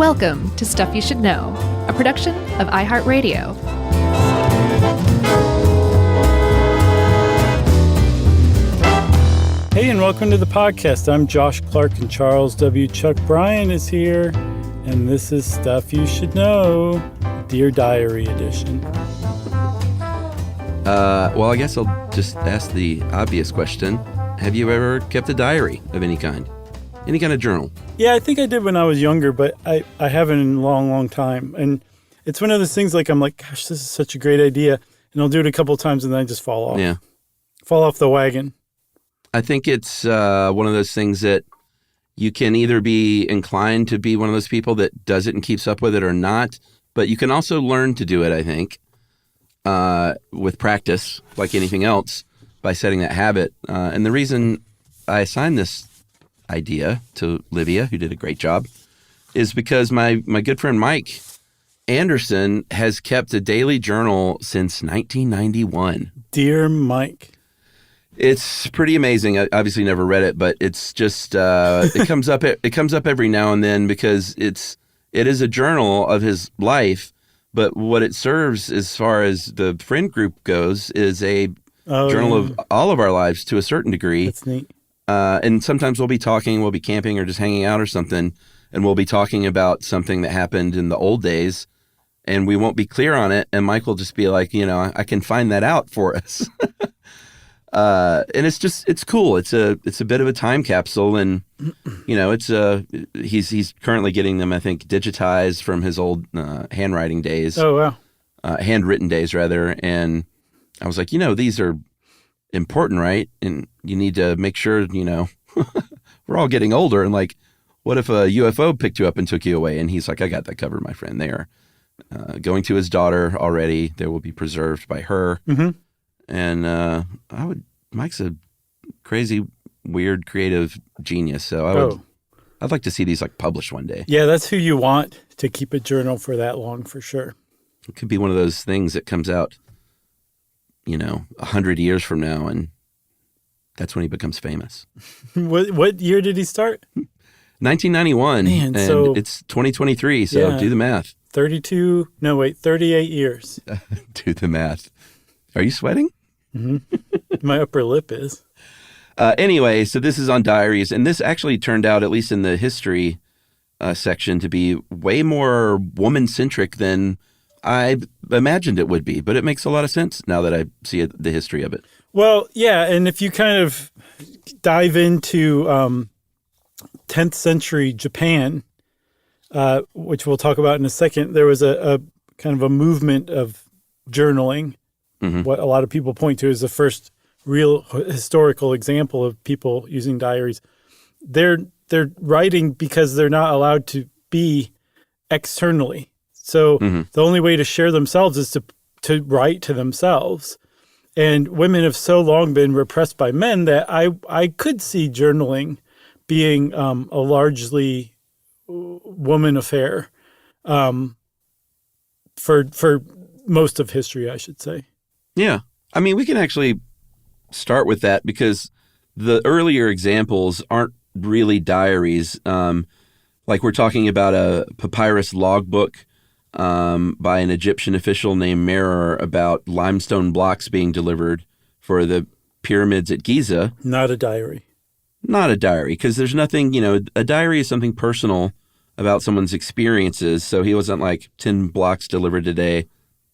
Welcome to Stuff You Should Know, a production of iHeartRadio. Hey, and welcome to the podcast. I'm Josh Clark, and Charles W. Chuck Bryan is here, and this is Stuff You Should Know, Dear Diary edition. Well, I guess I'll just ask the obvious question. Have you ever kept a diary of any kind? Any kind of journal? Yeah, I think I did when I was younger, but I haven't in a long, long time. And it's one of those things like, I'm like, gosh, this is such a great idea. And I'll do it a couple of times and then I just fall off. Yeah. Fall off the wagon. I think it's one of those things that you can either be inclined to be one of those people that does it and keeps up with it or not. But you can also learn to do it, I think, with practice, like anything else, by setting that habit. And the reason I assigned this idea to Livia, who did a great job, is because my good friend Mike Anderson has kept a daily journal since 1991. Dear Mike. It's pretty amazing. I obviously never read it, but it's just it comes up every now and then because it is a journal of his life, but what it serves as far as the friend group goes is a journal of all of our lives to a certain degree. That's neat. And sometimes we'll be camping or just hanging out or something, and we'll be talking about something that happened in the old days, and we won't be clear on it, and Mike will just be like, I can find that out for us. And it's cool. It's a bit of a time capsule, and he's currently getting them, I think, digitized from his old handwriting days. Oh, wow. Handwritten days, rather. And I was like, these are important, right? And you need to make sure, we're all getting older. And like, what if a UFO picked you up and took you away? And he's like, I got that covered, my friend. They are going to his daughter already. They will be preserved by her. Mm-hmm. And Mike's a crazy, weird, creative genius. So I'd like to see these like published one day. Yeah, that's who you want to keep a journal for that long, for sure. It could be one of those things that comes out 100 years from now, and that's when he becomes famous. What year did he start? 1991. Man, and so it's 2023, so do the math. 38 years. Do the math. Are you sweating? Mm-hmm. My upper lip is. Anyway, so this is on Diaries, and this actually turned out, at least in the history section, to be way more woman-centric than I imagined it would be, but it makes a lot of sense now that I see the history of it. Well, yeah, and if you kind of dive into 10th century Japan, which we'll talk about in a second, there was a kind of a movement of journaling. Mm-hmm. What a lot of people point to as the first real historical example of people using diaries. They're writing because they're not allowed to be externally. So the only way to share themselves is to write to themselves. And women have so long been repressed by men that I could see journaling being a largely woman affair for most of history, I should say. Yeah. I mean, we can actually start with that because the earlier examples aren't really diaries. Like we're talking about a papyrus logbook by an Egyptian official named Merer about limestone blocks being delivered for the pyramids at Giza. Not a diary. Not a diary, because there's nothing, a diary is something personal about someone's experiences. So he wasn't like 10 blocks delivered today,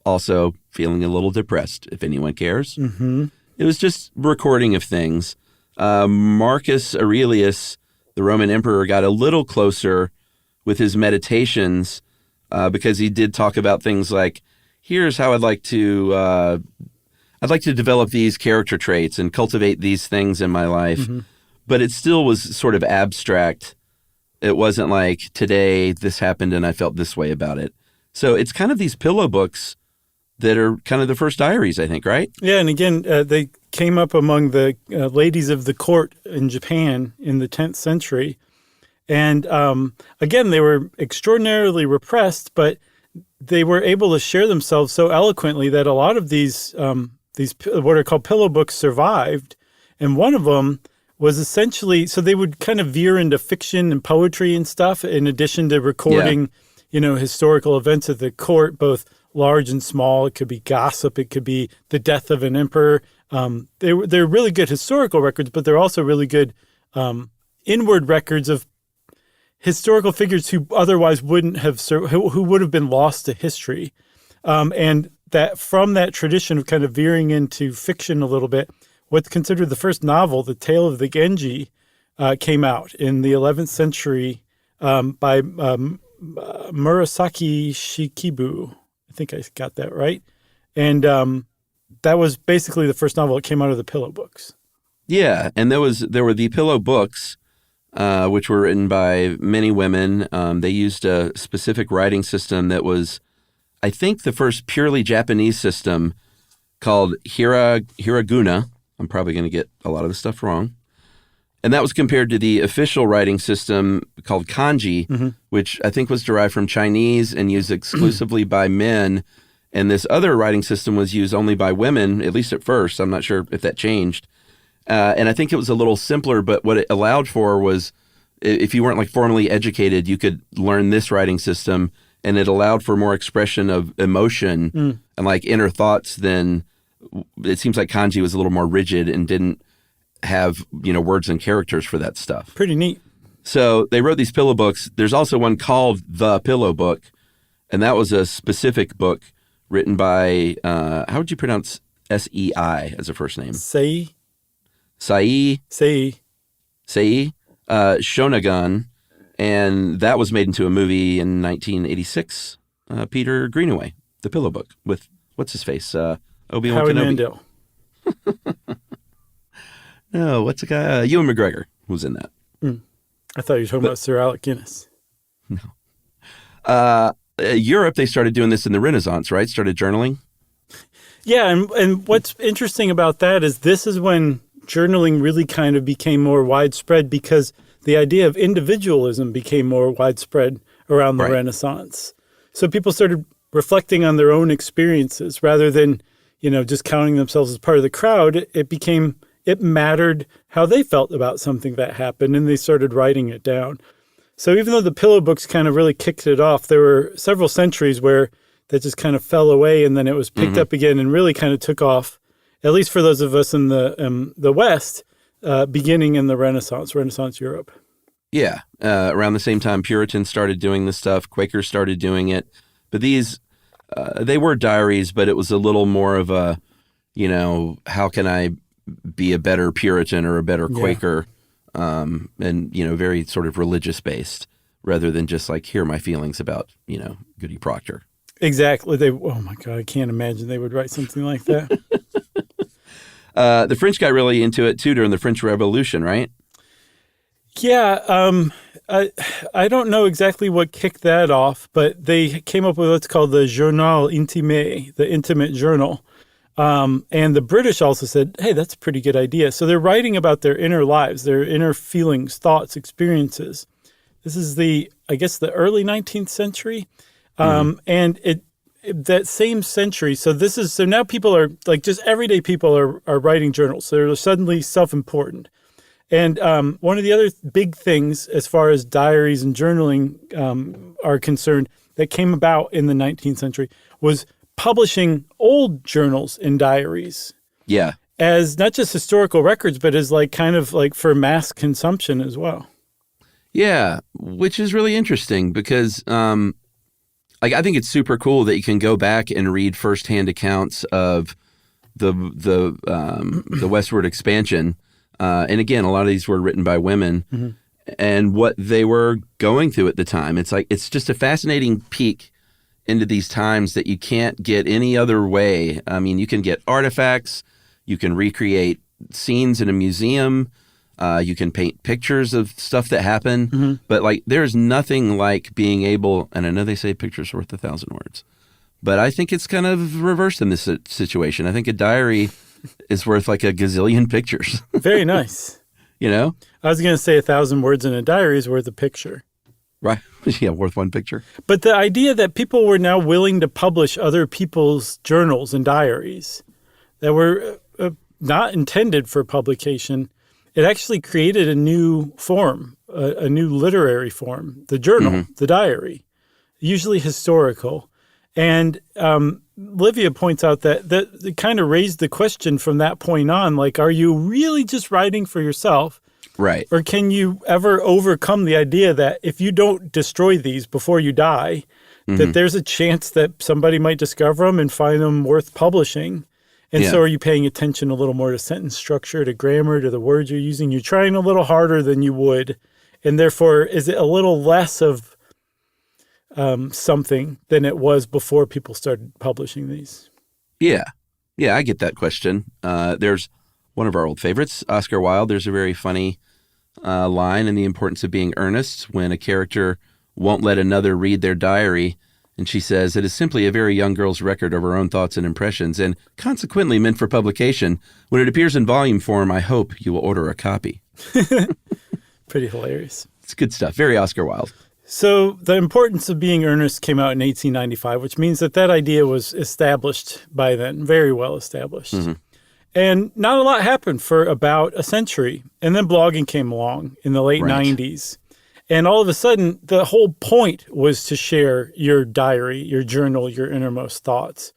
also feeling a little depressed, if anyone cares. Mm-hmm. It was just recording of things. Marcus Aurelius, the Roman emperor, got a little closer with his meditations because he did talk about things like, here's how I'd like to develop these character traits and cultivate these things in my life. Mm-hmm. But it still was sort of abstract. It wasn't like, today this happened and I felt this way about it. So it's kind of these pillow books that are kind of the first diaries, I think, right? Yeah, and again, they came up among the ladies of the court in Japan in the 10th century. And again, they were extraordinarily repressed, but they were able to share themselves so eloquently that a lot of these what are called pillow books survived. And one of them was essentially, so they would kind of veer into fiction and poetry and stuff in addition to recording, historical events at the court, both large and small. It could be gossip. It could be the death of an emperor. They're really good historical records, but they're also really good inward records of historical figures who otherwise wouldn't have who would have been lost to history. And that from that tradition of kind of veering into fiction a little bit, what's considered the first novel, The Tale of the Genji, came out in the 11th century by Murasaki Shikibu. I think I got that right. And that was basically the first novel that came out of the Pillow books. Yeah, and there were the Pillow books, which were written by many women. They used a specific writing system that was, I think, the first purely Japanese system called Hiraguna. I'm probably going to get a lot of the stuff wrong. And that was compared to the official writing system called kanji, which I think was derived from Chinese and used exclusively by men. And this other writing system was used only by women, at least at first. I'm not sure if that changed. And I think it was a little simpler, but what it allowed for was if you weren't like formally educated, you could learn this writing system, and it allowed for more expression of emotion and like inner thoughts than it seems like kanji was a little more rigid and didn't have, words and characters for that stuff. Pretty neat. So they wrote these pillow books. There's also one called The Pillow Book, and that was a specific book written by, how would you pronounce S-E-I as a first name? Sei Shonagon, and that was made into a movie in 1986. Peter Greenaway, The Pillow Book, with, what's his face? Obi-Wan Howie Kenobi. Mandel. No, what's the guy? Ewan McGregor was in that. I thought you were talking about Sir Alec Guinness. No. Europe, they started doing this in the Renaissance, right? Started journaling. Yeah, and what's interesting about that is this is when journaling really kind of became more widespread because the idea of individualism became more widespread around the Renaissance. So people started reflecting on their own experiences rather than, just counting themselves as part of the crowd. It mattered how they felt about something that happened, and they started writing it down. So even though the Pillow books kind of really kicked it off, there were several centuries where that just kind of fell away, and then it was picked up again and really kind of took off, at least for those of us in the West, beginning in the Renaissance Europe. Yeah. Around the same time, Puritans started doing this stuff. Quakers started doing it. But these, they were diaries, but it was a little more of a, how can I be a better Puritan or a better Quaker? And, very sort of religious based rather than just like, here are my feelings about, Goody Proctor. Exactly. Oh my God, I can't imagine they would write something like that. The French got really into it too during the French Revolution, right? Yeah. I don't know exactly what kicked that off, but they came up with what's called the Journal Intime, the intimate journal. And the British also said, hey, that's a pretty good idea. So they're writing about their inner lives, their inner feelings, thoughts, experiences. This is the early 19th century. And that same century. So now people are like just everyday people are writing journals. So they're suddenly self-important. And one of the other big things as far as diaries and journaling are concerned that came about in the 19th century was publishing old journals and diaries. Yeah. As not just historical records, but as like kind of like for mass consumption as well. Yeah, which is really interesting because I think it's super cool that you can go back and read firsthand accounts of the westward expansion. And again, a lot of these were written by women and what they were going through at the time. It's just a fascinating peek into these times that you can't get any other way. I mean, you can get artifacts, you can recreate scenes in a museum, you can paint pictures of stuff that happened, but like there's nothing like being able, and I know they say pictures worth 1,000 words, but I think it's kind of reversed in this situation. I think a diary is worth like a gazillion pictures. Very nice. I was going to say 1,000 words in a diary is worth a picture. Right. Yeah, worth one picture. But the idea that people were now willing to publish other people's journals and diaries that were not intended for publication, it actually created a new form, a new literary form, the journal, the diary, usually historical. And Livia points out that it kind of raised the question from that point on, like, are you really just writing for yourself? Right. Or can you ever overcome the idea that if you don't destroy these before you die, that there's a chance that somebody might discover them and find them worth publishing? And so are you paying attention a little more to sentence structure, to grammar, to the words you're using? You're trying a little harder than you would. And therefore, is it a little less of something than it was before people started publishing these? Yeah. Yeah, I get that question. There's one of our old favorites, Oscar Wilde. There's a very funny line in The Importance of Being Earnest when a character won't let another read their diary. And she says, it is simply a very young girl's record of her own thoughts and impressions, and consequently meant for publication. When it appears in volume form, I hope you will order a copy. Pretty hilarious. It's good stuff. Very Oscar Wilde. So The Importance of Being Earnest came out in 1895, which means that idea was established by then, very well established. And not a lot happened for about a century. And then blogging came along in the late 90s. And all of a sudden, the whole point was to share your diary, your journal, your innermost thoughts.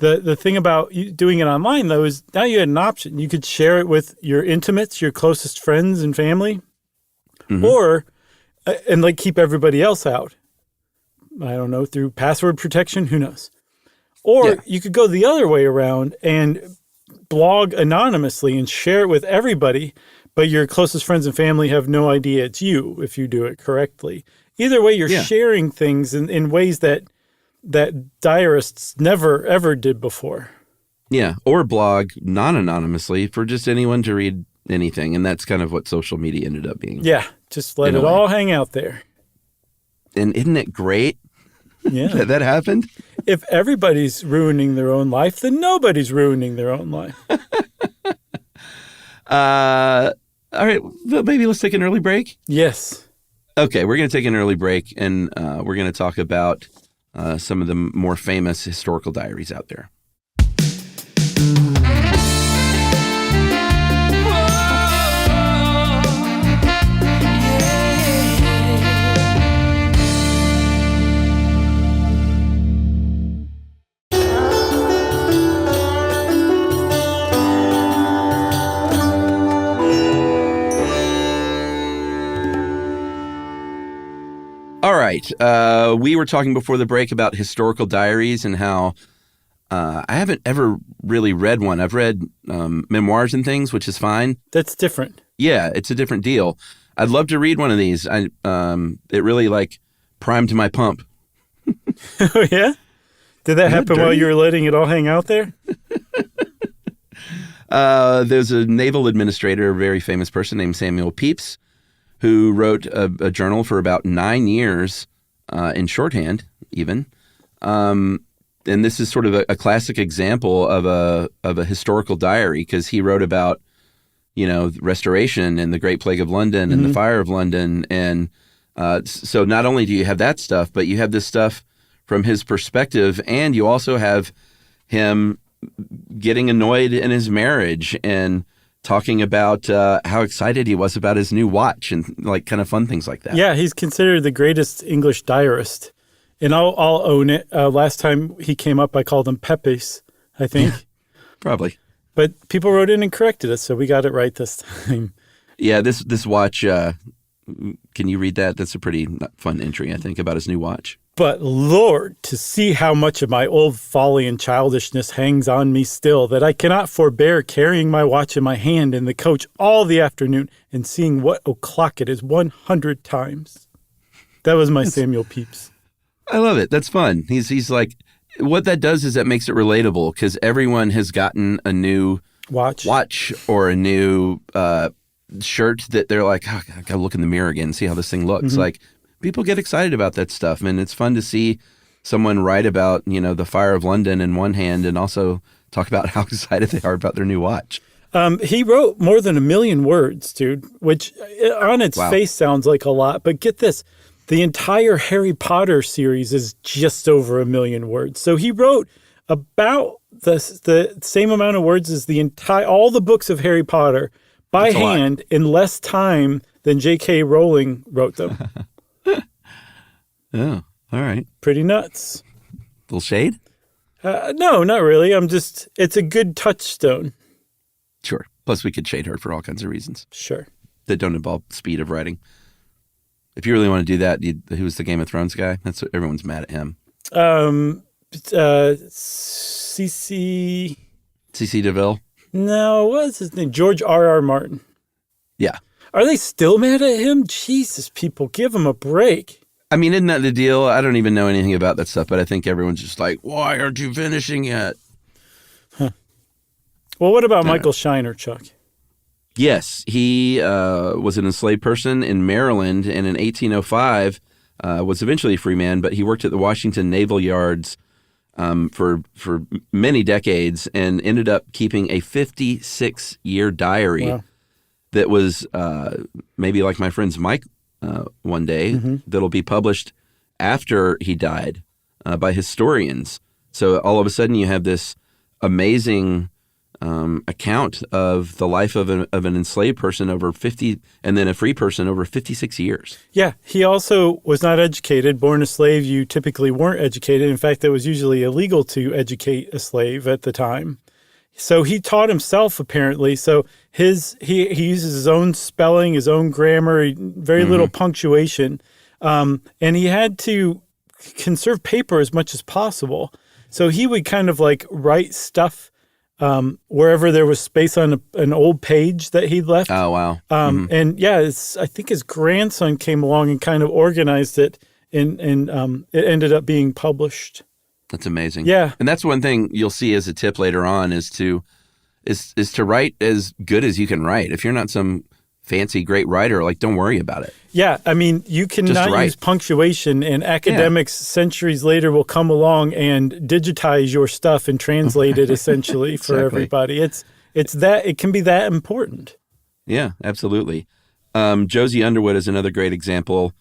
The thing about doing it online, though, is now you had an option. You could share it with your intimates, your closest friends and family, or, and like keep everybody else out. I don't know, through password protection, who knows? Or you could go the other way around and blog anonymously and share it with everybody, but your closest friends and family have no idea it's you if you do it correctly. Either way, you're sharing things in ways that diarists never, ever did before. Yeah, or blog non-anonymously for just anyone to read anything. And that's kind of what social media ended up being. Yeah, just let it all hang out there. And isn't it great that happened? If everybody's ruining their own life, then nobody's ruining their own life. All right, maybe let's take an early break. Yes. Okay, we're going to take an early break, and we're going to talk about some of the more famous historical diaries out there. All right. We were talking before the break about historical diaries and how I haven't ever really read one. I've read memoirs and things, which is fine. That's different. Yeah, it's a different deal. I'd love to read one of these. It really primed my pump. Oh, yeah? Did that happen while you were letting it all hang out there? There's a naval administrator, a very famous person named Samuel Pepys, who wrote a journal for about 9 years in shorthand, even. And this is sort of a classic example of a historical diary because he wrote about, Restoration and the Great Plague of London and the Fire of London. And so not only do you have that stuff, but you have this stuff from his perspective, and you also have him getting annoyed in his marriage and talking about how excited he was about his new watch and kind of fun things like that. Yeah, he's considered the greatest English diarist. And I'll own it. Last time he came up, I called him Pepys, I think. Yeah, probably. But people wrote in and corrected us, so we got it right this time. Yeah, this watch, can you read that? That's a pretty fun entry, I think, about his new watch. But Lord, to see how much of my old folly and childishness hangs on me still, that I cannot forbear carrying my watch in my hand in the coach all the afternoon and seeing what o'clock it is 100 times. That was my Samuel Pepys. I love it. That's fun. He's like, what that does is that makes it relatable because everyone has gotten a new watch or a new shirt that they're like, oh, I gotta look in the mirror again and see how this thing looks. Like, people get excited about that stuff, and it's fun to see someone write about, the Fire of London in one hand and also talk about how excited they are about their new watch. He wrote more than 1 million words, dude, which on its face sounds like a lot, but get this. The entire Harry Potter series is just over 1 million words. So he wrote about the same amount of words as all the books of Harry Potter by hand in less time than J.K. Rowling wrote them. Oh, all right. Pretty nuts. Little shade? No, not really. It's a good touchstone. Sure. Plus, we could shade her for all kinds of reasons Sure. that don't involve speed of writing. If you really want to do that, who's the Game of Thrones guy? That's what everyone's mad at him. C.C. DeVille? No, what's his name? George R.R. Martin. Yeah. Are they still mad at him? Jesus, people, give him a break. I mean, isn't that the deal? I don't even know anything about that stuff, but I think everyone's just like, why aren't you finishing yet? Huh. Well, what about Michael Shiner, Chuck? Yes, he was an enslaved person in Maryland, and in 1805 was eventually a free man, but he worked at the Washington Naval Yards for many decades and ended up keeping a 56-year diary that was maybe like my friend's Mike one day, that'll be published after he died by historians. So all of a sudden you have this amazing account of the life of an enslaved person over 50, and then a free person over 56 years. Yeah. He also was not educated. Born a slave, you typically weren't educated. In fact, it was usually illegal to educate a slave at the time. So he taught himself, apparently. So he uses his own spelling, his own grammar, very little punctuation. And he had to conserve paper as much as possible. So he would kind of like write stuff wherever there was space on an old page that he'd left. Oh, wow. And yeah, I think his grandson came along and kind of organized it, and it ended up being published. That's amazing. Yeah. And that's one thing you'll see as a tip later on is to write as good as you can write. If you're not some fancy, great writer, like, don't worry about it. Yeah. I mean, you cannot use punctuation, and academics centuries later will come along and digitize your stuff and translate it essentially for everybody. It can be that important. Yeah, absolutely. Josie Underwood is another great example.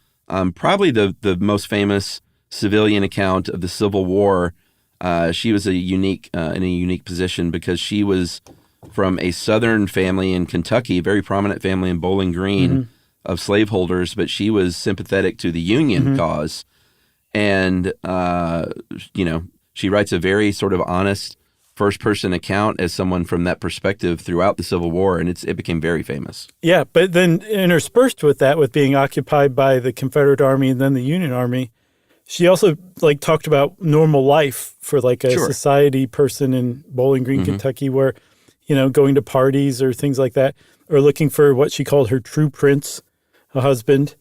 Probably the most famous civilian account of the Civil War. She was in a unique position because she was from a Southern family in Kentucky, very prominent family in Bowling Green of slaveholders, but she was sympathetic to the Union cause. And, she writes a very sort of honest first-person account as someone from that perspective throughout the Civil War, and it became very famous. Yeah, but then interspersed with that, with being occupied by the Confederate Army and then the Union Army, she also talked about normal life for a society person in Bowling Green, Kentucky, where, going to parties or things like that, or looking for what she called her true prince, a husband.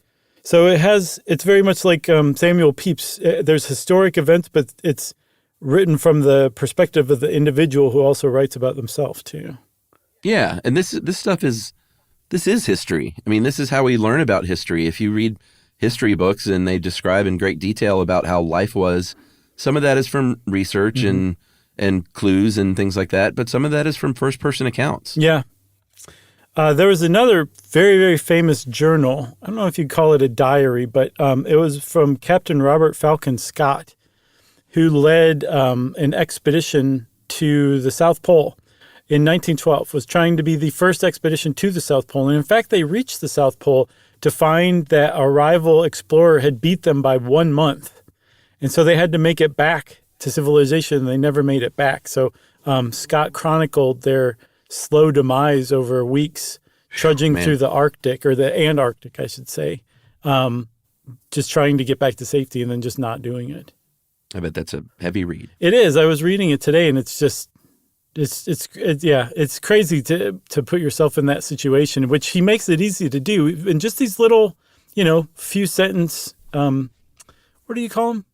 So it's very much like Samuel Pepys. There's historic events, but it's written from the perspective of the individual who also writes about themselves too. Yeah, and this stuff is history. I mean, this is how we learn about history. If you read history books and they describe in great detail about how life was, some of that is from research and clues and things like that, but some of that is from first-person accounts. Yeah. There was another very, very famous journal. I don't know if you'd call it a diary, but it was from Captain Robert Falcon Scott, who led an expedition to the South Pole in 1912, was trying to be the first expedition to the South Pole. And in fact, they reached the South Pole to find that a rival explorer had beat them by 1 month. And so they had to make it back to civilization. They never made it back. So Scott chronicled their slow demise over weeks, trudging through the Arctic, or the Antarctic, I should say, just trying to get back to safety and then just not doing it. I bet that's a heavy read. It is. I was reading it today, and it's just, it's crazy to put yourself in that situation, which he makes it easy to do. And just these little, few sentence, what do you call them?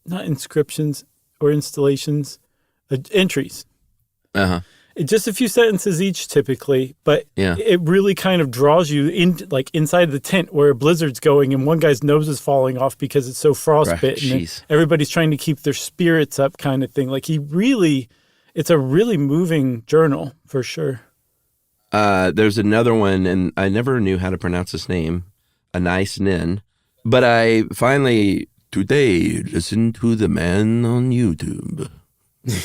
Not inscriptions or installations, entries. Uh-huh. Just a few sentences each typically, but it really kind of draws you in, inside the tent where a blizzard's going and one guy's nose is falling off because it's so frostbitten. And everybody's trying to keep their spirits up, kind of thing. It's a really moving journal for sure. There's another one, and I never knew how to pronounce his name, Anais Nin, but I finally today listened to the man on YouTube.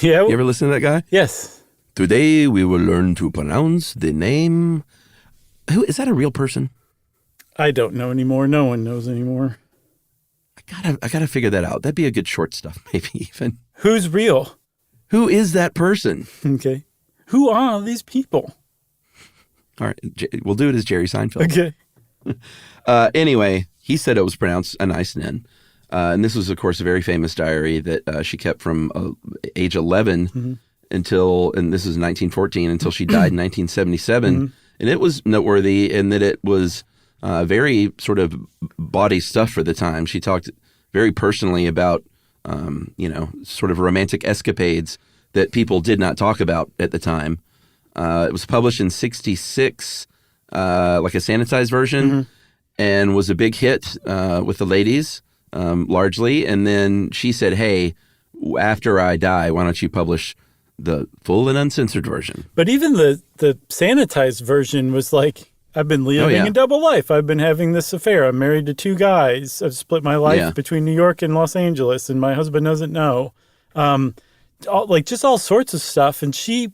Yeah. You ever listen to that guy? Yes. Today we will learn to pronounce the name Who is that? A real person? I don't know anymore. No one knows anymore. I gotta figure that out. That'd be a good short stuff, maybe even. Who's real? Who is that person? Okay. Who are these people? All right, we'll do it as Jerry Seinfeld. Okay. Anyway, he said it was pronounced Anicenin. And this was, of course, a very famous diary that she kept from age 11 until, and this is 1914, until she died in 1977. And it was noteworthy in that it was very sort of bawdy stuff for the time. She talked very personally about, sort of romantic escapades that people did not talk about at the time. It was published in 1966, like a sanitized version, and was a big hit with the ladies, largely. And then she said, hey, after I die, why don't you publish the full and uncensored version? But even the sanitized version was like, I've been living a double life. I've been having this affair. I'm married to 2 guys. I've split my life between New York and Los Angeles, and my husband doesn't know. Just all sorts of stuff. And she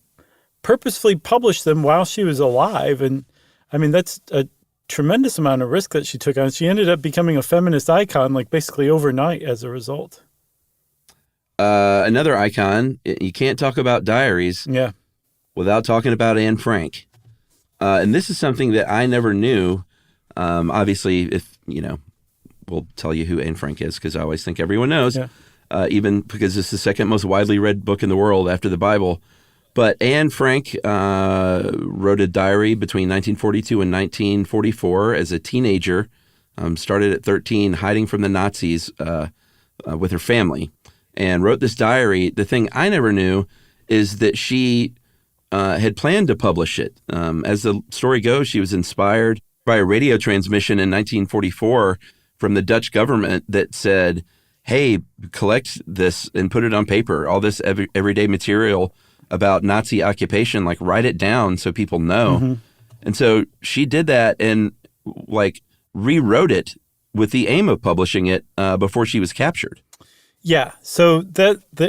purposefully published them while she was alive. And I mean, that's a tremendous amount of risk that she took on. She ended up becoming a feminist icon, like basically overnight as a result. Another icon, you can't talk about Diaries without talking about Anne Frank. And this is something that I never knew. Obviously, if, we'll tell you who Anne Frank is because I always think everyone knows, even because it's the second most widely read book in the world after the Bible. But Anne Frank wrote a diary between 1942 and 1944 as a teenager, started at 13, hiding from the Nazis with her family, and wrote this diary. The thing I never knew is that she had planned to publish it. As the story goes, she was inspired by a radio transmission in 1944 from the Dutch government that said, hey, collect this and put it on paper, all this everyday material about Nazi occupation, like write it down so people know. And so she did that and rewrote it with the aim of publishing it before she was captured. Yeah, so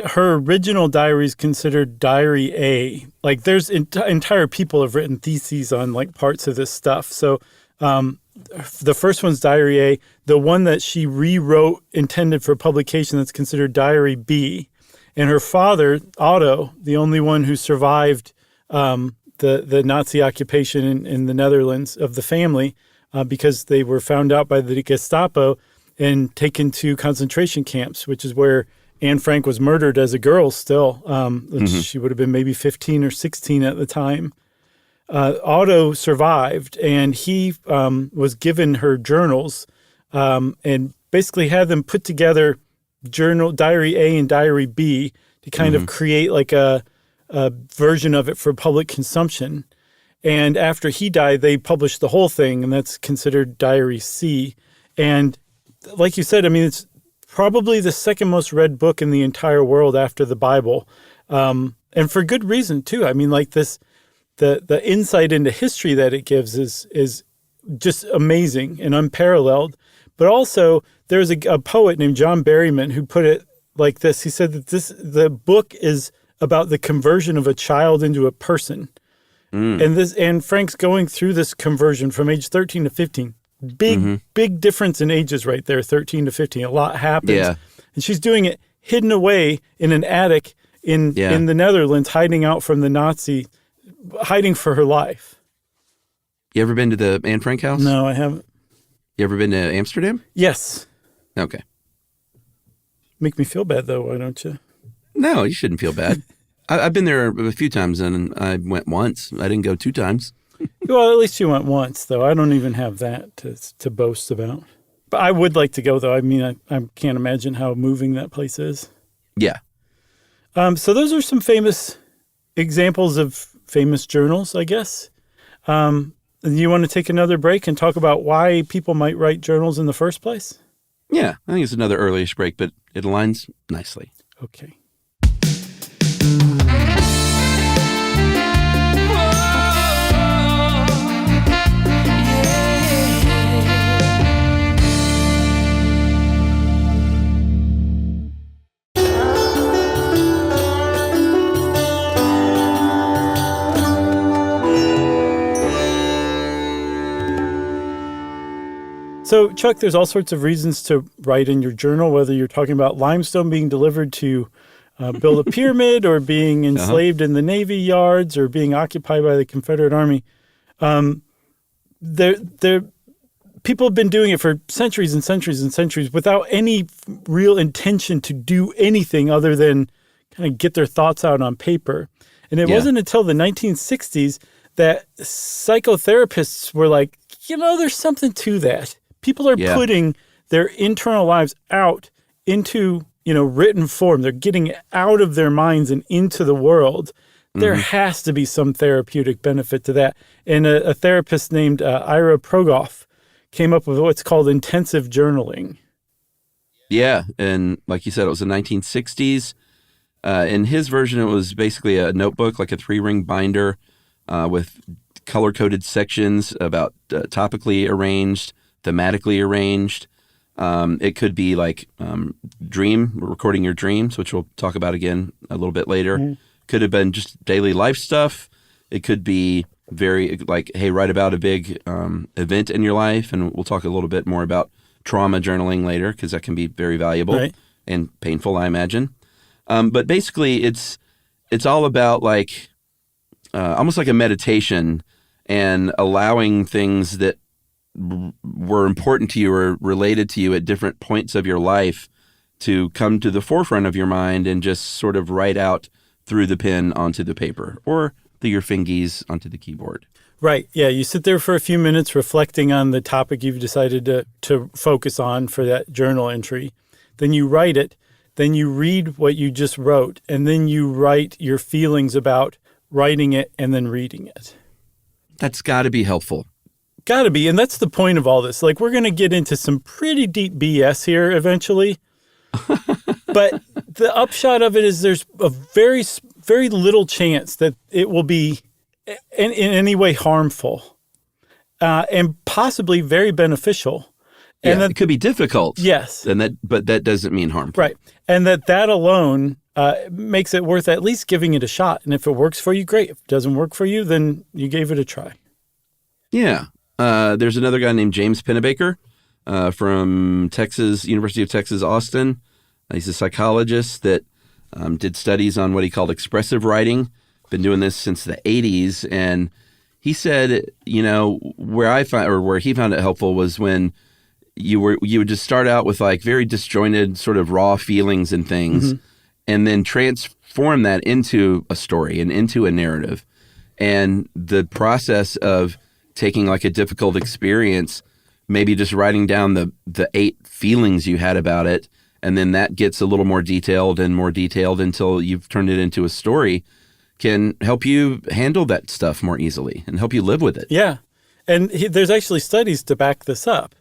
her original diary is considered Diary A. Like there's entire people have written theses on like parts of this stuff. So the first one's Diary A. The one that she rewrote intended for publication that's considered Diary B. And her father, Otto, the only one who survived the Nazi occupation in the Netherlands of the family, because they were found out by the Gestapo and taken to concentration camps, which is where Anne Frank was murdered as a girl still. She would have been maybe 15 or 16 at the time. Otto survived, and he was given her journals and basically had them put together, Diary A and Diary B, to kind of create like a version of it for public consumption. And after he died, they published the whole thing, and that's considered Diary C. And like you said, I mean, it's probably the second most read book in the entire world after the Bible. And for good reason, too. I mean, like the insight into history that it gives is just amazing and unparalleled. But also, there's a poet named John Berryman who put it like this. He said that the book is about the conversion of a child into a person. And Frank's going through this conversion from age 13 to 15. Big difference in ages right there, 13 to 15. A lot happens. Yeah. And she's doing it hidden away in an attic in the Netherlands, hiding out from the Nazi, hiding for her life. You ever been to the Anne Frank house? No, I haven't. You ever been to Amsterdam? Yes. Okay. Make me feel bad, though, why don't you? No, you shouldn't feel bad. I've been there a few times, and I went once. I didn't go 2 times. Well, at least you went once, though. I don't even have that to boast about. But I would like to go, though. I mean, I can't imagine how moving that place is. Yeah. So those are some famous examples of famous journals, I guess. You want to take another break and talk about why people might write journals in the first place? Yeah, I think it's another early-ish break, but it aligns nicely. Okay. So, Chuck, there's all sorts of reasons to write in your journal, whether you're talking about limestone being delivered to build a pyramid or being enslaved in the Navy yards or being occupied by the Confederate Army. People have been doing it for centuries and centuries and centuries without any real intention to do anything other than kind of get their thoughts out on paper. And it wasn't until the 1960s that psychotherapists were like, there's something to that. People are putting their internal lives out into, written form. They're getting it out of their minds and into the world. There has to be some therapeutic benefit to that. And a therapist named Ira Progoff came up with what's called intensive journaling. Yeah, and like you said, it was the 1960s. In his version, it was basically a notebook, like a 3-ring binder with color-coded sections about topically arranged, thematically arranged. It could be like recording your dreams, which we'll talk about again a little bit later. Could have been just daily life stuff. It could be very like, hey, write about a big event in your life. And we'll talk a little bit more about trauma journaling later, because that can be very valuable and painful, I imagine. But basically, it's all about like almost like a meditation and allowing things that were important to you or related to you at different points of your life to come to the forefront of your mind and just sort of write out through the pen onto the paper or through your fingies onto the keyboard. Right. Yeah. You sit there for a few minutes reflecting on the topic you've decided to focus on for that journal entry. Then you write it. Then you read what you just wrote. And then you write your feelings about writing it and then reading it. That's got to be helpful. Got to be. And that's the point of all this. Like, we're going to get into some pretty deep BS here eventually. But the upshot of it is there's a very, very little chance that it will be in any way harmful and possibly very beneficial. And it could be difficult. Yes. But that doesn't mean harmful. Right. And that alone makes it worth at least giving it a shot. And if it works for you, great. If it doesn't work for you, then you gave it a try. Yeah. There's another guy named James Pennebaker from University of Texas, Austin. He's a psychologist that did studies on what he called expressive writing. Been doing this since the 80s. And he said, where he found it helpful was when you would just start out with like very disjointed sort of raw feelings and things, and then transform that into a story and into a narrative. And the process of taking like a difficult experience, maybe just writing down the 8 feelings you had about it, and then that gets a little more detailed until you've turned it into a story, can help you handle that stuff more easily and help you live with it. Yeah. And there's actually studies to back this up.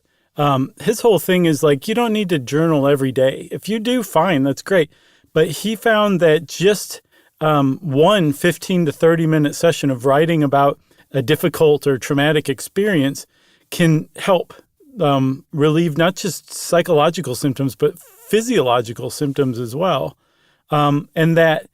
His whole thing is like, you don't need to journal every day. If you do, fine, that's great. But he found that just one 15 to 30-minute session of writing about a difficult or traumatic experience can help relieve not just psychological symptoms, but physiological symptoms as well. And that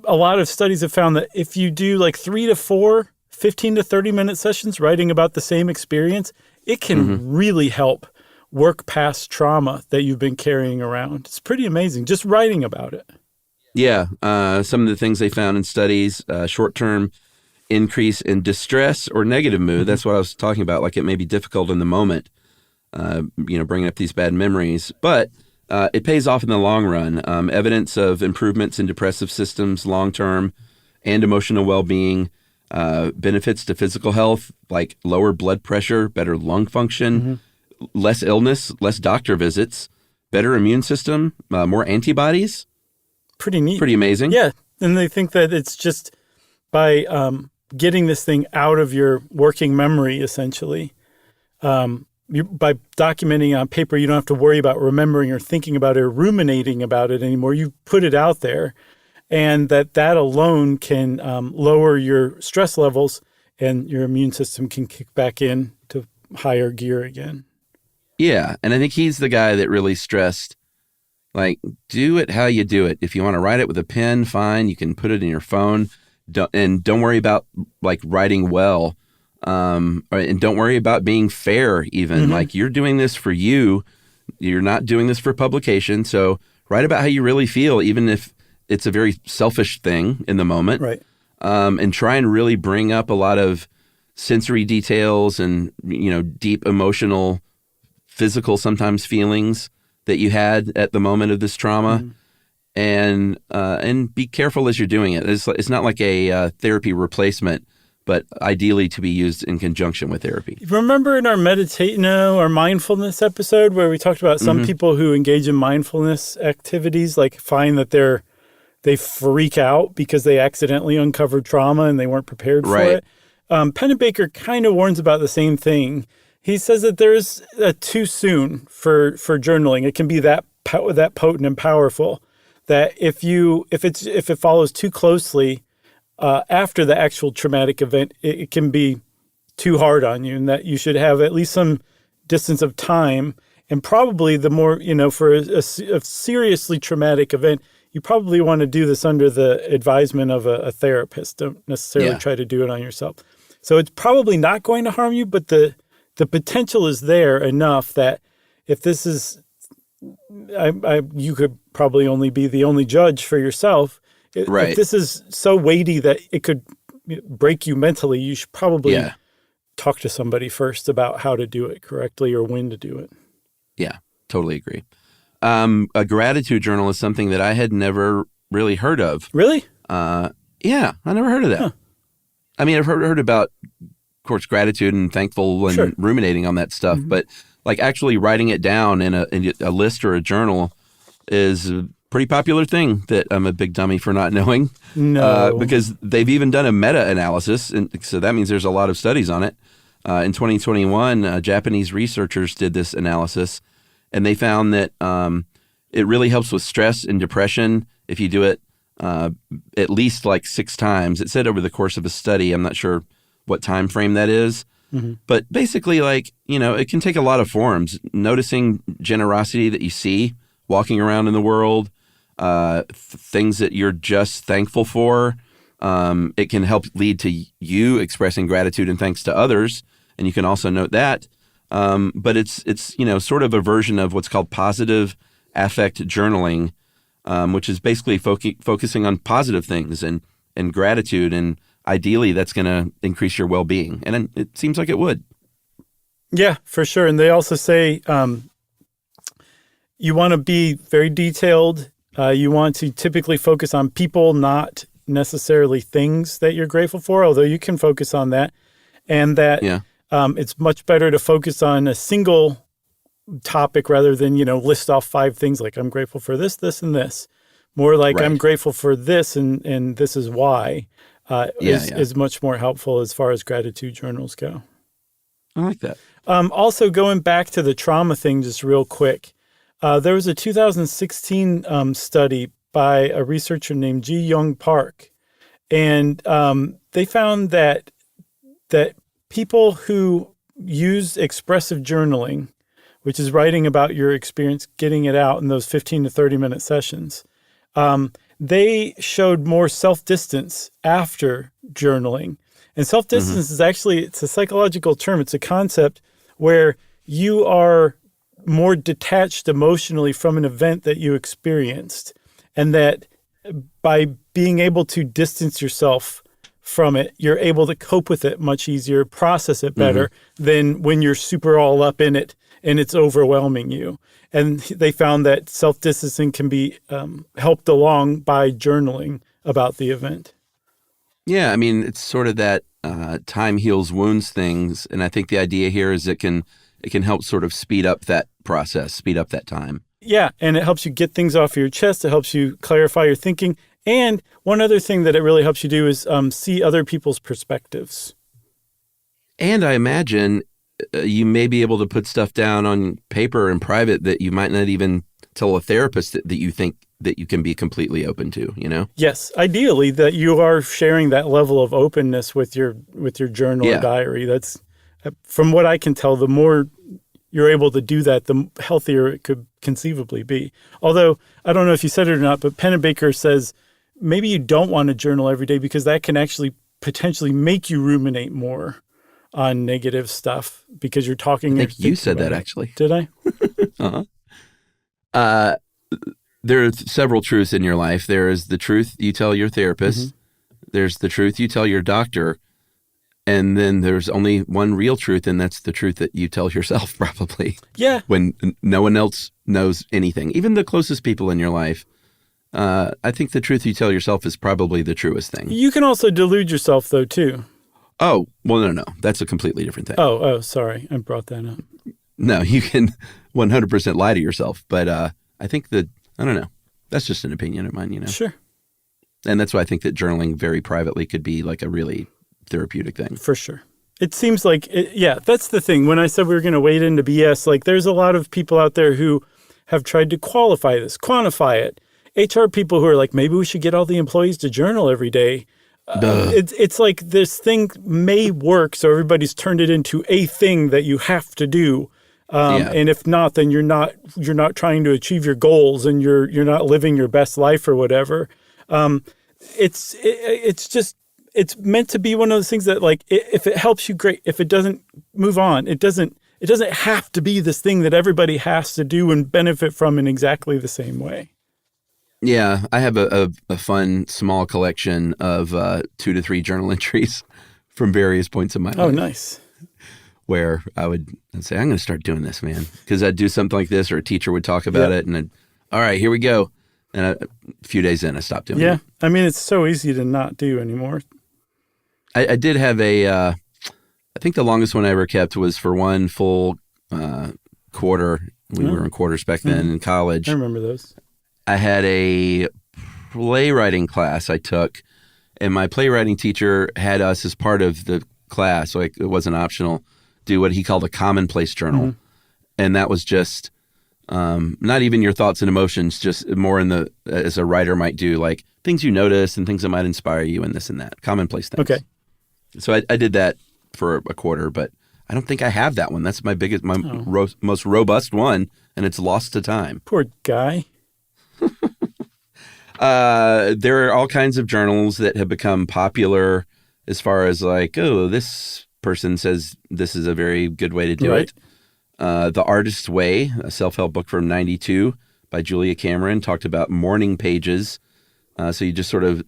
a lot of studies have found that if you do like 3 to 4 15 to 30-minute sessions writing about the same experience, it can really help work past trauma that you've been carrying around. It's pretty amazing, just writing about it. Yeah. Some of the things they found in studies, short-term increase in distress or negative mood. That's what I was talking about. Like, it may be difficult in the moment, bringing up these bad memories, but it pays off in the long run. Evidence of improvements in depressive systems, long-term, and emotional well-being, benefits to physical health, like lower blood pressure, better lung function, less illness, less doctor visits, better immune system, more antibodies. Pretty neat. Pretty amazing. Yeah. And they think that it's just by getting this thing out of your working memory, essentially, by documenting on paper, you don't have to worry about remembering or thinking about it or ruminating about it anymore. You put it out there, and that alone can lower your stress levels, and your immune system can kick back in to higher gear again. Yeah, and I think he's the guy that really stressed, like, do it how you do it. If you want to write it with a pen, fine. You can put it in your phone. Don't worry about, like, writing well. And don't worry about being fair even. Like, you're doing this for you. You're not doing this for publication. So write about how you really feel, even if it's a very selfish thing in the moment. Right. And try and really bring up a lot of sensory details and, deep emotional, physical sometimes feelings that you had at the moment of this trauma. And be careful as you're doing it. It's not like a therapy replacement, but ideally to be used in conjunction with therapy. Remember in our our mindfulness episode where we talked about some people who engage in mindfulness activities, like find that they freak out because they accidentally uncovered trauma and they weren't prepared for it. Pennebaker kind of warns about the same thing. He says that there's too soon for journaling. It can be that potent and powerful that if it follows too closely after the actual traumatic event, it can be too hard on you, and that you should have at least some distance of time. And probably the more, for a seriously traumatic event, you probably want to do this under the advisement of a therapist. Don't necessarily try to do it on yourself. So it's probably not going to harm you, but the potential is there enough that if this is, you could probably only be the only judge for yourself. Right. If this is so weighty that it could break you mentally, you should probably talk to somebody first about how to do it correctly or when to do it. Yeah, totally agree. A gratitude journal is something that I had never really heard of. Really? Yeah, I never heard of that. Huh. I mean, I've heard about, of course, gratitude and thankful and ruminating on that stuff, but like actually writing it down in a list or a journal is a pretty popular thing that I'm a big dummy for not knowing. No. Because they've even done a meta-analysis, and so that means there's a lot of studies on it. In 2021, Japanese researchers did this analysis, and they found that it really helps with stress and depression if you do it at least like 6 times. It said over the course of a study. I'm not sure what time frame that is. But basically, like, it can take a lot of forms. Noticing generosity that you see walking around in the world, things that you're just thankful for. It can help lead to you expressing gratitude and thanks to others. And you can also note that. But it's sort of a version of what's called positive affect journaling, which is basically focusing on positive things and gratitude. And ideally, that's going to increase your well-being. And it seems like it would. Yeah, for sure. And they also say you want to be very detailed. You want to typically focus on people, not necessarily things that you're grateful for, although you can focus on that. And that it's much better to focus on a single topic rather than, list off 5 things like I'm grateful for this, this, and this. More like I'm grateful for this and this is why is much more helpful as far as gratitude journals go. I like that. Also, going back to the trauma thing just real quick, there was a 2016 study by a researcher named Ji-Young Park, and they found that people who use expressive journaling, which is writing about your experience, getting it out in those 15 to 30-minute sessions, they showed more self-distance after journaling. And self-distance is actually, it's a psychological term. It's a concept where you are more detached emotionally from an event that you experienced. And that by being able to distance yourself from it, you're able to cope with it much easier, process it better than when you're super all up in it and it's overwhelming you. And they found that self-distancing can be helped along by journaling about the event. Yeah, I mean, it's sort of that time heals wounds things. And I think the idea here is it can help sort of speed up that process, speed up that time. Yeah, and it helps you get things off your chest. It helps you clarify your thinking. And one other thing that it really helps you do is see other people's perspectives. And I imagine you may be able to put stuff down on paper in private that you might not even tell a therapist that you think that you can be completely open to, Yes, ideally that you are sharing that level of openness with your journal or diary. That's, from what I can tell, the more you're able to do that, the healthier it could conceivably be. Although, I don't know if you said it or not, but Pennebaker says maybe you don't want to journal every day because that can actually potentially make you ruminate more on negative stuff because you're talking. I think you said that actually. Did I? Uh-huh. There are several truths in your life. There is the truth you tell your therapist. Mm-hmm. There's the truth you tell your doctor. And then there's only one real truth, and that's the truth that you tell yourself, probably. Yeah. When no one else knows anything, even the closest people in your life. I think the truth you tell yourself is probably the truest thing. You can also delude yourself, though, too. Oh, well, no. That's a completely different thing. Oh, sorry. I brought that up. No, you can 100% lie to yourself. But I think that, I don't know. That's just an opinion of mine, Sure. And that's why I think that journaling very privately could be like a really therapeutic thing. For sure. It seems like, that's the thing. When I said we were going to wade into BS, like there's a lot of people out there who have tried to quantify it. HR people who are like, maybe we should get all the employees to journal every day. It's like this thing may work, so everybody's turned it into a thing that you have to do. And if not, then you're not trying to achieve your goals and you're not living your best life or whatever. It's meant to be one of those things that, like, if it helps you, great. If it doesn't, move on. It doesn't have to be this thing that everybody has to do and benefit from in exactly the same way. Yeah, I have a fun small collection of 2 to 3 journal entries from various points in my life. Oh, nice. Where I'd say, I'm going to start doing this, man. Because I'd do something like this, or a teacher would talk about it, and all right, here we go. And a few days in, I stopped doing it. Yeah, I mean, it's so easy to not do anymore. I did have I think the longest one I ever kept was for one full quarter. We were in quarters back then in college. I remember those. I had a playwriting class I took, and my playwriting teacher had us as part of the class, like it wasn't optional, do what he called a commonplace journal. Mm-hmm. And that was just not even your thoughts and emotions, just more as a writer might do, like things you notice and things that might inspire you and this and that, commonplace things. Okay. So I did that for a quarter, but I don't think I have that one. That's my most robust one, and it's lost to time. Poor guy. There are all kinds of journals that have become popular as far as like, oh, this person says this is a very good way to do it. The Artist's Way, a self-help book from 92 by Julia Cameron, talked about morning pages. So you just sort of,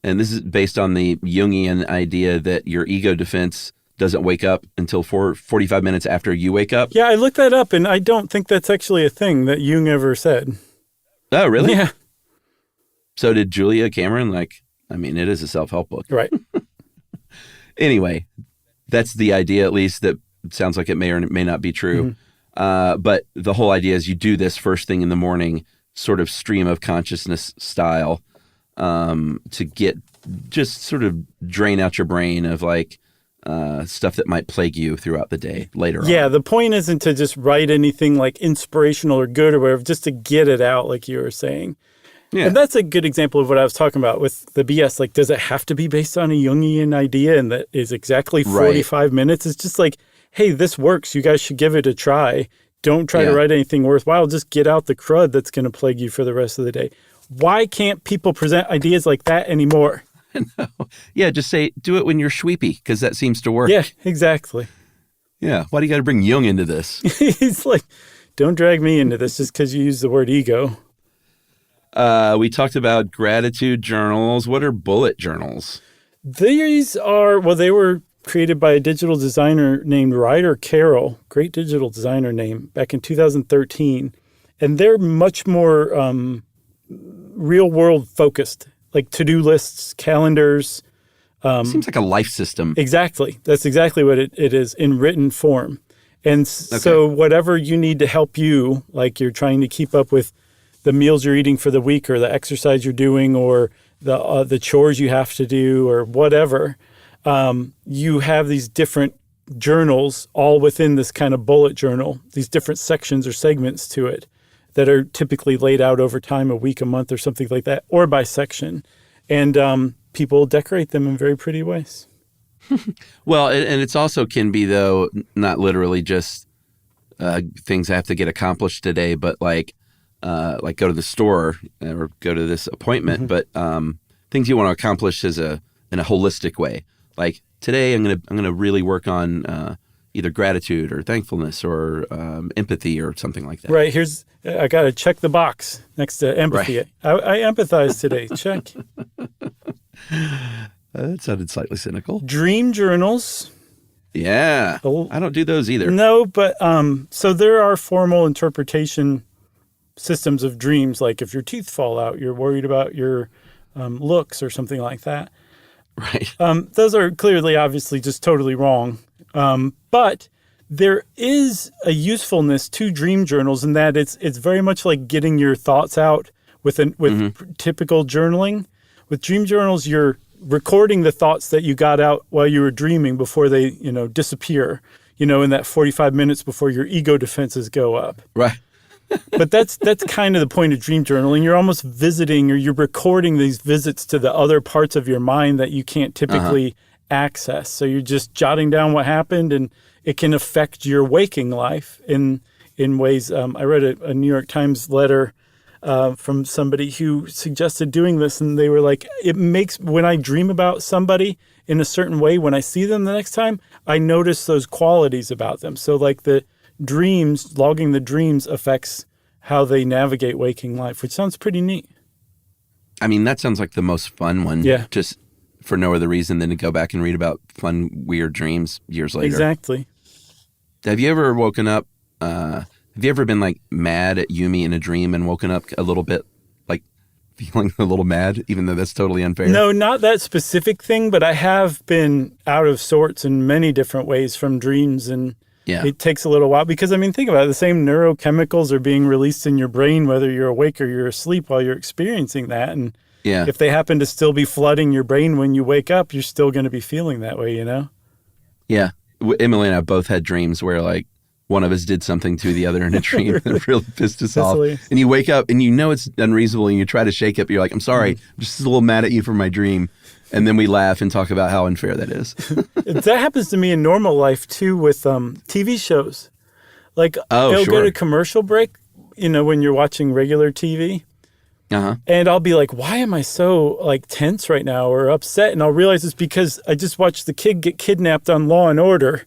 and this is based on the Jungian idea that your ego defense doesn't wake up until 45 minutes after you wake up. Yeah, I looked that up, and I don't think that's actually a thing that Jung ever said. Oh, really? Yeah. So did Julia Cameron? It is a self-help book. Right. Anyway, that's the idea, at least, that sounds like it may or may not be true. Mm-hmm. But the whole idea is you do this first thing in the morning, sort of stream of consciousness style, to get just sort of drain out your brain of like stuff that might plague you throughout the day later on. Yeah, the point isn't to just write anything like inspirational or good or whatever, just to get it out, like you were saying. Yeah. And that's a good example of what I was talking about with the BS. Like, does it have to be based on a Jungian idea and that is exactly 45 minutes? It's just like, hey, this works. You guys should give it a try. Don't try to write anything worthwhile. Just get out the crud that's going to plague you for the rest of the day. Why can't people present ideas like that anymore? No. Yeah, just say, do it when you're sweepy, because that seems to work. Yeah, exactly. Yeah, why do you got to bring Jung into this? He's like, don't drag me into this just because you use the word ego. We talked about gratitude journals. What are bullet journals? These are, they were created by a digital designer named Ryder Carroll, great digital designer name, back in 2013. And they're much more real world focused, like to-do lists, calendars. Seems like a life system. Exactly. That's exactly what it is in written form. And so whatever you need to help you, like you're trying to keep up with the meals you're eating for the week or the exercise you're doing or the chores you have to do or whatever, you have these different journals all within this kind of bullet journal, these different sections or segments to it that are typically laid out over time, a week, a month, or something like that, or by section. And people decorate them in very pretty ways. Well, and it's also can be, though, not literally just things I have to get accomplished today, but like go to the store or go to this appointment, but things you want to accomplish in a holistic way. Like today I'm gonna really work on either gratitude or thankfulness or empathy or something like that. Right. I got to check the box next to empathy. Right. I empathize today. Check. That sounded slightly cynical. Dream journals. Yeah. I don't do those either. No, but so there are formal interpretation systems of dreams. Like if your teeth fall out, you're worried about your looks or something like that. Right. Those are clearly, obviously, just totally wrong. But there is a usefulness to dream journals in that it's very much like getting your thoughts out with typical journaling. With dream journals, you're recording the thoughts that you got out while you were dreaming before they, disappear, in that 45 minutes before your ego defenses go up. Right. But that's kind of the point of dream journaling. You're almost visiting, or you're recording these visits to the other parts of your mind that you can't typically access. So you're just jotting down what happened, and it can affect your waking life in ways. I read a New York Times letter from somebody who suggested doing this, and they were like, it makes, when I dream about somebody in a certain way, when I see them the next time, I notice those qualities about them. So like the dreams, logging the dreams affects how they navigate waking life, which sounds pretty neat. I mean, that sounds like the most fun one. Yeah. Just for no other reason than to go back and read about fun, weird dreams years later. Exactly. Have you ever woken up, have you ever been like mad at Yumi in a dream and woken up a little bit like feeling a little mad, even though that's totally unfair? No, not that specific thing, but I have been out of sorts in many different ways from dreams, and it takes a little while because, think about it, the same neurochemicals are being released in your brain whether you're awake or you're asleep while you're experiencing that, and if they happen to still be flooding your brain when you wake up, you're still going to be feeling that way, Yeah. Emily and I both had dreams where like one of us did something to the other in a dream that really pissed us off. And you wake up and it's unreasonable and you try to shake it, but you're like, I'm sorry, I'm just a little mad at you for my dream. And then we laugh and talk about how unfair that is. That happens to me in normal life too with TV shows. Like it'll go to commercial break, when you're watching regular TV. And I'll be like, why am I so tense right now or upset? And I'll realize it's because I just watched the kid get kidnapped on Law and Order.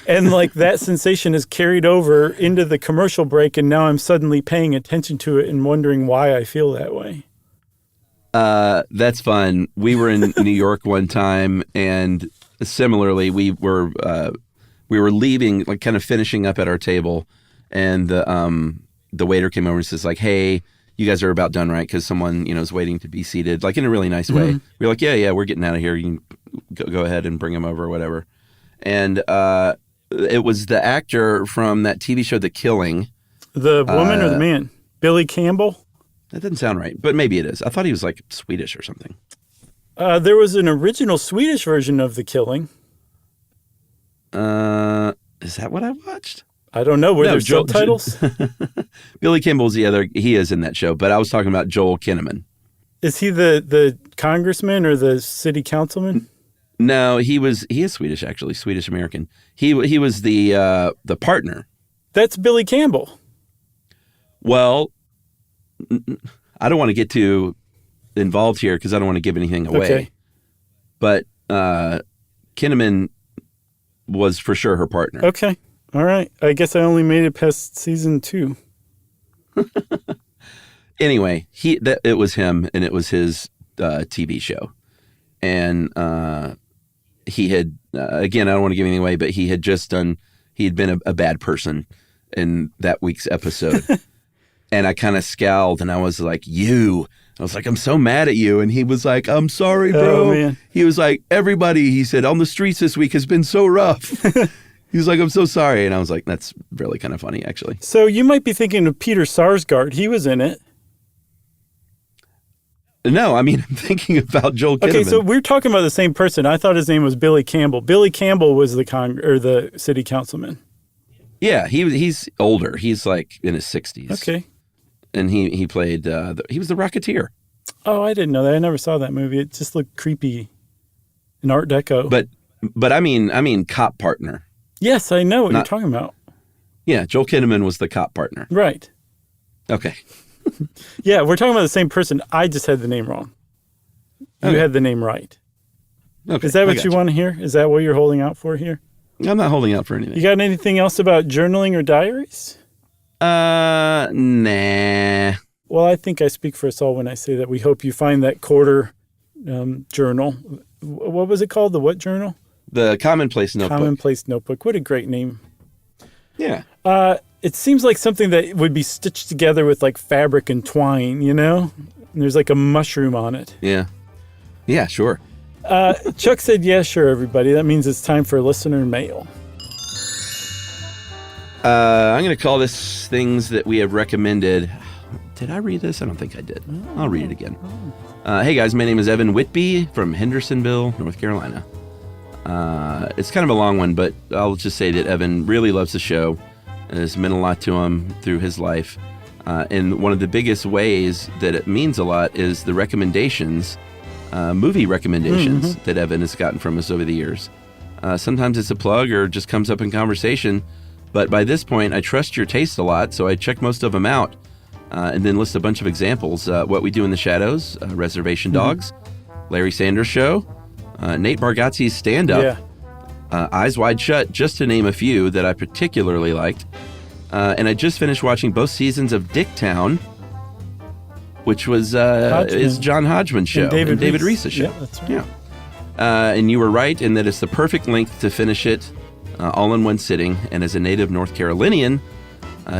And that sensation is carried over into the commercial break. And now I'm suddenly paying attention to it and wondering why I feel that way. That's fun. We were in New York one time, and similarly, we were leaving, kind of finishing up at our table, and the waiter came over and says hey, you guys are about done, right? Because someone, is waiting to be seated, in a really nice way. We were like, yeah, we're getting out of here. You can go ahead and bring him over or whatever. And it was the actor from that TV show, The Killing. The woman or the man? Billy Campbell? That doesn't sound right, but maybe it is. I thought he was Swedish or something. There was an original Swedish version of The Killing. Is that what I watched? I don't know. Were there subtitles? Billy Kimball's the other. He is in that show, but I was talking about Joel Kinnaman. Is he the congressman or the city councilman? No, he is Swedish, actually, Swedish American. He was the partner. That's Billy Campbell. Well, I don't want to get too involved here because I don't want to give anything away. Okay. But Kinnaman was for sure her partner. Okay. All right. I guess I only made it past season 2. Anyway, it was him, and it was his TV show. And he had, again, I don't want to give anything away, but he had been a bad person in that week's episode. And I kind of scowled, and I was like, I was like, I'm so mad at you. And he was like, I'm sorry, bro. Oh, man. He was like, everybody, he said, on the streets this week has been so rough. He was like, I'm so sorry. And I was like, that's really kind of funny, actually. So you might be thinking of Peter Sarsgaard. He was in it. No, I'm thinking about Joel Kinnaman. Okay, so we're talking about the same person. I thought his name was Billy Campbell. Billy Campbell was the city councilman. Yeah, he's older. He's in his 60s. Okay. And he played, he was the Rocketeer. Oh, I didn't know that. I never saw that movie. It just looked creepy and Art Deco. But I mean cop partner. Yes, I know what you're talking about. Yeah, Joel Kinnaman was the cop partner. Right. Okay. Yeah, we're talking about the same person. I just had the name wrong. You had the name right. Okay, Is that I what got you want to hear? Is that what you're holding out for here? I'm not holding out for anything. You got anything else about journaling or diaries? Nah. Well, I think I speak for us all when I say that we hope you find that quarter journal. What was it called? The what journal? The Commonplace Notebook. Commonplace Notebook. What a great name. Yeah. It seems like something that would be stitched together with like fabric and twine, you know? And there's like a mushroom on it. Yeah. Yeah, sure. Chuck said, yeah, sure, everybody. That means it's time for listener mail. I'm going to call this things that we have recommended. Did I read this? I don't think I did. I'll read it again. Hey, guys, my name is Evan Whitby from Hendersonville, North Carolina. It's kind of a long one, but I'll just say that Evan really loves the show. It has meant a lot to him through his life. And one of the biggest ways that it means a lot is the recommendations, movie recommendations that Evan has gotten from us over the years. Sometimes it's a plug or just comes up in conversation. But by this point, I trust your taste a lot, so I check most of them out and then list a bunch of examples. What We Do in the Shadows, Reservation Dogs, Larry Sanders Show, Nate Bargatze's stand-up, Eyes Wide Shut, just to name a few that I particularly liked. And I just finished watching both seasons of Dicktown, which was is John Hodgman's show and David Reese's show. Yeah, that's right. Yeah. And you were right in that it's the perfect length to finish it all in one sitting. And as a native North Carolinian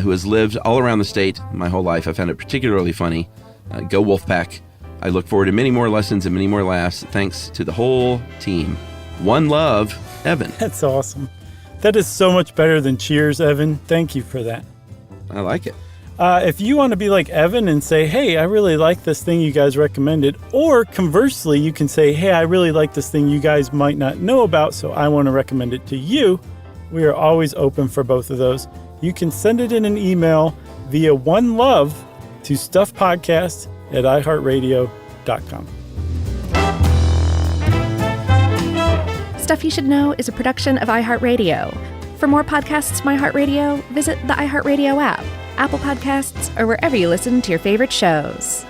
who has lived all around the state my whole life, I found it particularly funny. Go Wolfpack. I look forward to many more lessons and many more laughs thanks to the whole team. One love, Evan. That's awesome. That is so much better than Cheers, Evan. Thank you for that. I like it. If you want to be like Evan and say, hey, I really like this thing you guys recommended, or conversely, you can say, hey, I really like this thing you guys might not know about, so I want to recommend it to you. We are always open for both of those. You can send it in an email via One Love to stuffpodcast@iHeartRadio.com. Stuff You Should Know is a production of iHeartRadio. For more podcasts from iHeartRadio, visit the iHeartRadio app, Apple Podcasts, or wherever you listen to your favorite shows.